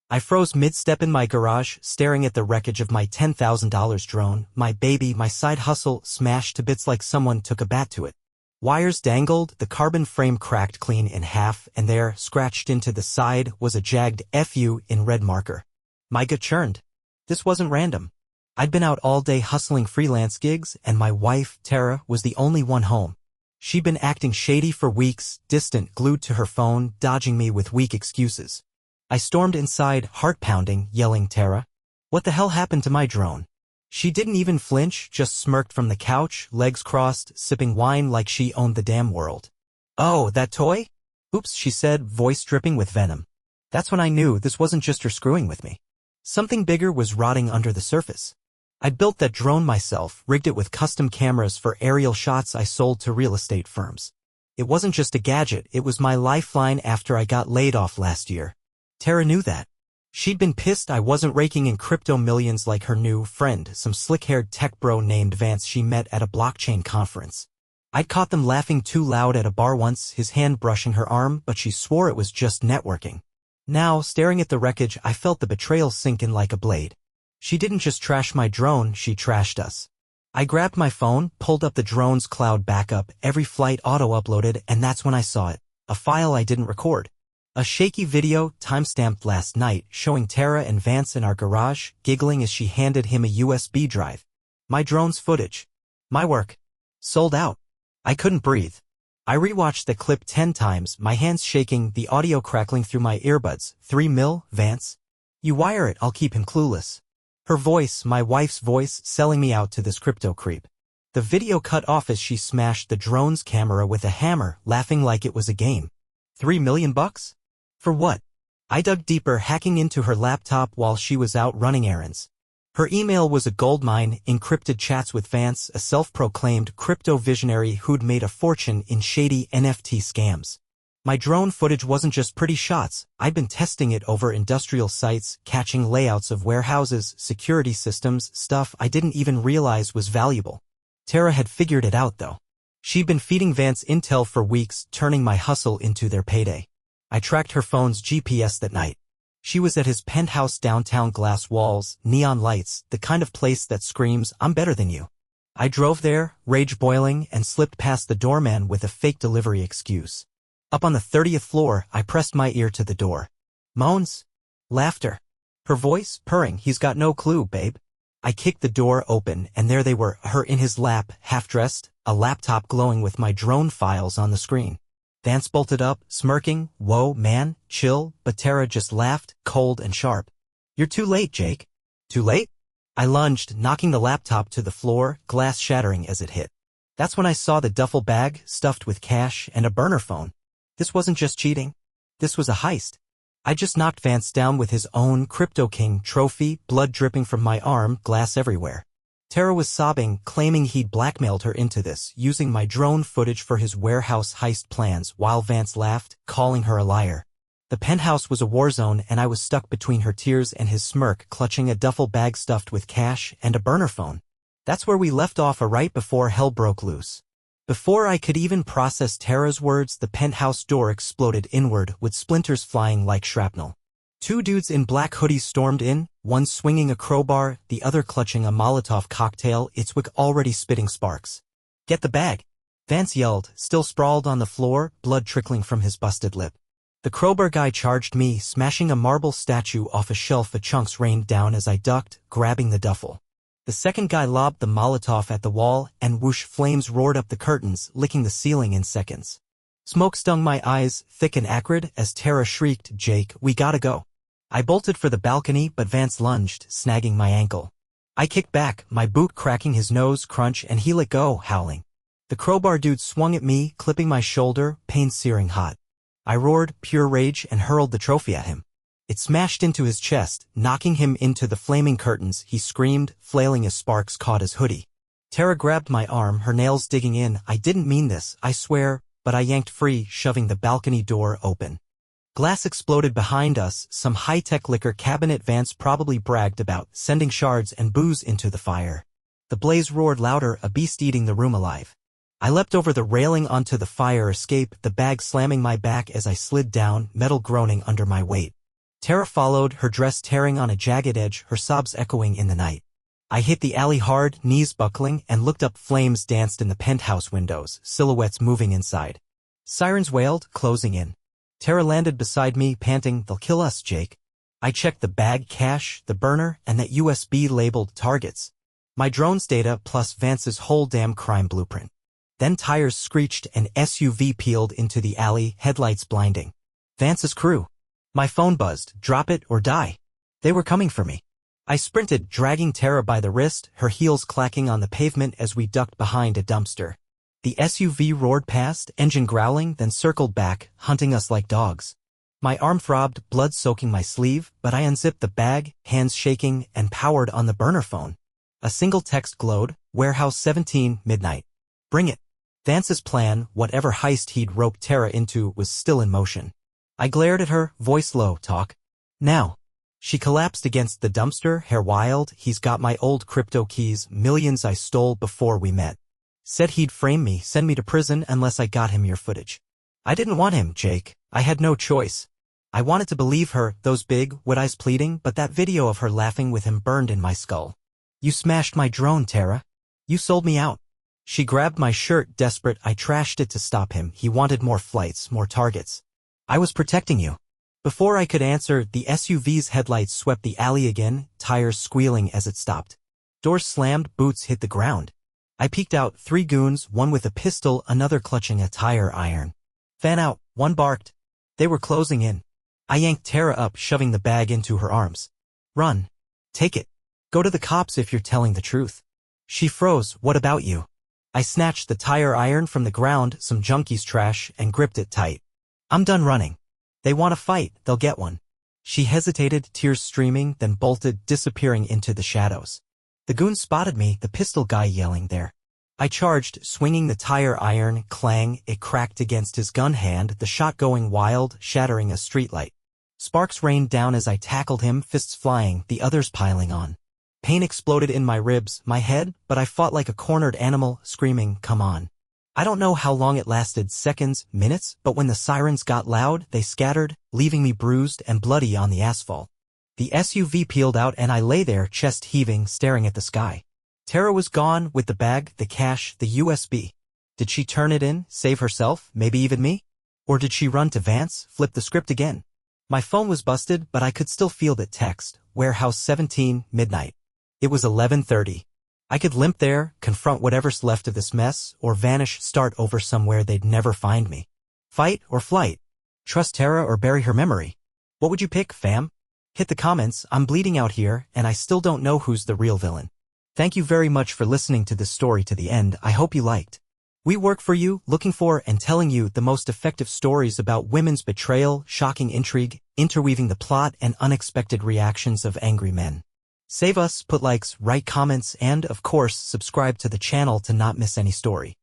I froze mid-step in my garage, staring at the wreckage of my $10,000 drone, my baby, my side hustle, smashed to bits like someone took a bat to it. Wires dangled, the carbon frame cracked clean in half, and there, scratched into the side, was a jagged FU in red marker. My gut churned. This wasn't random. I'd been out all day hustling freelance gigs, and my wife, Tara, was the only one home. She'd been acting shady for weeks, distant, glued to her phone, dodging me with weak excuses. I stormed inside, heart pounding, yelling, "Tara, what the hell happened to my drone?" She didn't even flinch, just smirked from the couch, legs crossed, sipping wine like she owned the damn world. "Oh, that toy?" "Oops," she said, voice dripping with venom. That's when I knew this wasn't just her screwing with me. Something bigger was rotting under the surface. I'd built that drone myself, rigged it with custom cameras for aerial shots I sold to real estate firms. It wasn't just a gadget, it was my lifeline after I got laid off last year. Tara knew that. She'd been pissed I wasn't raking in crypto millions like her new friend, some slick-haired tech bro named Vance she met at a blockchain conference. I'd caught them laughing too loud at a bar once, his hand brushing her arm, but she swore it was just networking. Now, staring at the wreckage, I felt the betrayal sink in like a blade. She didn't just trash my drone, she trashed us. I grabbed my phone, pulled up the drone's cloud backup, every flight auto-uploaded, and that's when I saw it. A file I didn't record. A shaky video, time-stamped last night, showing Tara and Vance in our garage, giggling as she handed him a USB drive. My drone's footage. My work. Sold out. I couldn't breathe. I rewatched the clip 10 times, my hands shaking, the audio crackling through my earbuds. 3 mil, Vance? You wire it, I'll keep him clueless. Her voice, my wife's voice, selling me out to this crypto creep. The video cut off as she smashed the drone's camera with a hammer, laughing like it was a game. $3 million? For what? I dug deeper, hacking into her laptop while she was out running errands. Her email was a goldmine, encrypted chats with Vance, a self-proclaimed crypto visionary who'd made a fortune in shady NFT scams. My drone footage wasn't just pretty shots, I'd been testing it over industrial sites, catching layouts of warehouses, security systems, stuff I didn't even realize was valuable. Tara had figured it out though. She'd been feeding Vance intel for weeks, turning my hustle into their payday. I tracked her phone's GPS that night. She was at his penthouse downtown, glass walls, neon lights, the kind of place that screams, "I'm better than you." I drove there, rage boiling, and slipped past the doorman with a fake delivery excuse. Up on the 30th floor, I pressed my ear to the door. Moans. Laughter. Her voice, purring, "He's got no clue, babe." I kicked the door open, and there they were, her in his lap, half-dressed, a laptop glowing with my drone files on the screen. Vance bolted up, smirking, "Whoa, man, chill," but Tara just laughed, cold and sharp. "You're too late, Jake." "Too late?" I lunged, knocking the laptop to the floor, glass shattering as it hit. That's when I saw the duffel bag, stuffed with cash and a burner phone. This wasn't just cheating. This was a heist. I just knocked Vance down with his own Crypto King trophy, blood dripping from my arm, glass everywhere. Tara was sobbing, claiming he'd blackmailed her into this, using my drone footage for his warehouse heist plans, while Vance laughed, calling her a liar. The penthouse was a war zone, and I was stuck between her tears and his smirk, clutching a duffel bag stuffed with cash and a burner phone. That's where we left off, right before hell broke loose. Before I could even process Tara's words, the penthouse door exploded inward, with splinters flying like shrapnel. 2 dudes in black hoodies stormed in, one swinging a crowbar, the other clutching a Molotov cocktail, its wick already spitting sparks. "Get the bag!" Vance yelled, still sprawled on the floor, blood trickling from his busted lip. The crowbar guy charged me, smashing a marble statue off a shelf. Chunks rained down as I ducked, grabbing the duffel. The second guy lobbed the Molotov at the wall, and whoosh, flames roared up the curtains, licking the ceiling in seconds. Smoke stung my eyes, thick and acrid, as Tara shrieked, "Jake, we gotta go." I bolted for the balcony, but Vance lunged, snagging my ankle. I kicked back, my boot cracking his nose crunch, and he let go, howling. The crowbar dude swung at me, clipping my shoulder, pain searing hot. I roared, pure rage, and hurled the trophy at him. It smashed into his chest, knocking him into the flaming curtains. He screamed, flailing as sparks caught his hoodie. Tara grabbed my arm, her nails digging in. "I didn't mean this, I swear," but I yanked free, shoving the balcony door open. Glass exploded behind us, some high-tech liquor cabinet Vance probably bragged about, sending shards and booze into the fire. The blaze roared louder, a beast eating the room alive. I leapt over the railing onto the fire escape, the bag slamming my back as I slid down, metal groaning under my weight. Tara followed, her dress tearing on a jagged edge, her sobs echoing in the night. I hit the alley hard, knees buckling, and looked up. Flames danced in the penthouse windows, silhouettes moving inside. Sirens wailed, closing in. Tara landed beside me, panting, "They'll kill us, Jake." I checked the bag, cash, the burner, and that USB labeled targets. My drone's data plus Vance's whole damn crime blueprint. Then tires screeched and SUV peeled into the alley, headlights blinding. Vance's crew. My phone buzzed, "Drop it or die." They were coming for me. I sprinted, dragging Tara by the wrist, her heels clacking on the pavement as we ducked behind a dumpster. The SUV roared past, engine growling, then circled back, hunting us like dogs. My arm throbbed, blood soaking my sleeve, but I unzipped the bag, hands shaking, and powered on the burner phone. A single text glowed, "Warehouse 17, midnight. Bring it." Vance's plan, whatever heist he'd roped Tara into, was still in motion. I glared at her, voice low, "Talk. Now." She collapsed against the dumpster, hair wild. "He's got my old crypto keys, millions I stole before we met. Said he'd frame me, send me to prison unless I got him your footage." I didn't want him, Jake. I had no choice. I wanted to believe her, those big, wet eyes pleading, but that video of her laughing with him burned in my skull. "You smashed my drone, Tara. You sold me out." She grabbed my shirt, desperate. I trashed it to stop him. He wanted more flights, more targets. "I was protecting you." Before I could answer, the SUV's headlights swept the alley again, tires squealing as it stopped. Doors slammed, boots hit the ground. I peeked out, 3 goons, one with a pistol, another clutching a tire iron. "Fan out," one barked. They were closing in. I yanked Tara up, shoving the bag into her arms. "Run. Take it. Go to the cops if you're telling the truth." She froze. "What about you?" I snatched the tire iron from the ground, some junkie's trash, and gripped it tight. "I'm done running. They want to fight, they'll get one." She hesitated, tears streaming, then bolted, disappearing into the shadows. The goons spotted me, the pistol guy yelling there. I charged, swinging the tire iron, clang, it cracked against his gun hand, the shot going wild, shattering a streetlight. Sparks rained down as I tackled him, fists flying, the others piling on. Pain exploded in my ribs, my head, but I fought like a cornered animal, screaming, "Come on." I don't know how long it lasted, seconds, minutes, but when the sirens got loud, they scattered, leaving me bruised and bloody on the asphalt. The SUV peeled out and I lay there, chest heaving, staring at the sky. Tara was gone, with the bag, the cash, the USB. Did she turn it in, save herself, maybe even me? Or did she run to Vance, flip the script again? My phone was busted, but I could still feel that text, "Warehouse 17, midnight." It was 11:30. I could limp there, confront whatever's left of this mess, or vanish, start over somewhere they'd never find me. Fight or flight? Trust Tara or bury her memory? What would you pick, fam? Hit the comments. I'm bleeding out here, and I still don't know who's the real villain. Thank you very much for listening to this story to the end. I hope you liked. We work for you, looking for and telling you the most effective stories about women's betrayal, shocking intrigue, interweaving the plot, and unexpected reactions of angry men. Save us, put likes, write comments, and, of course, subscribe to the channel to not miss any story.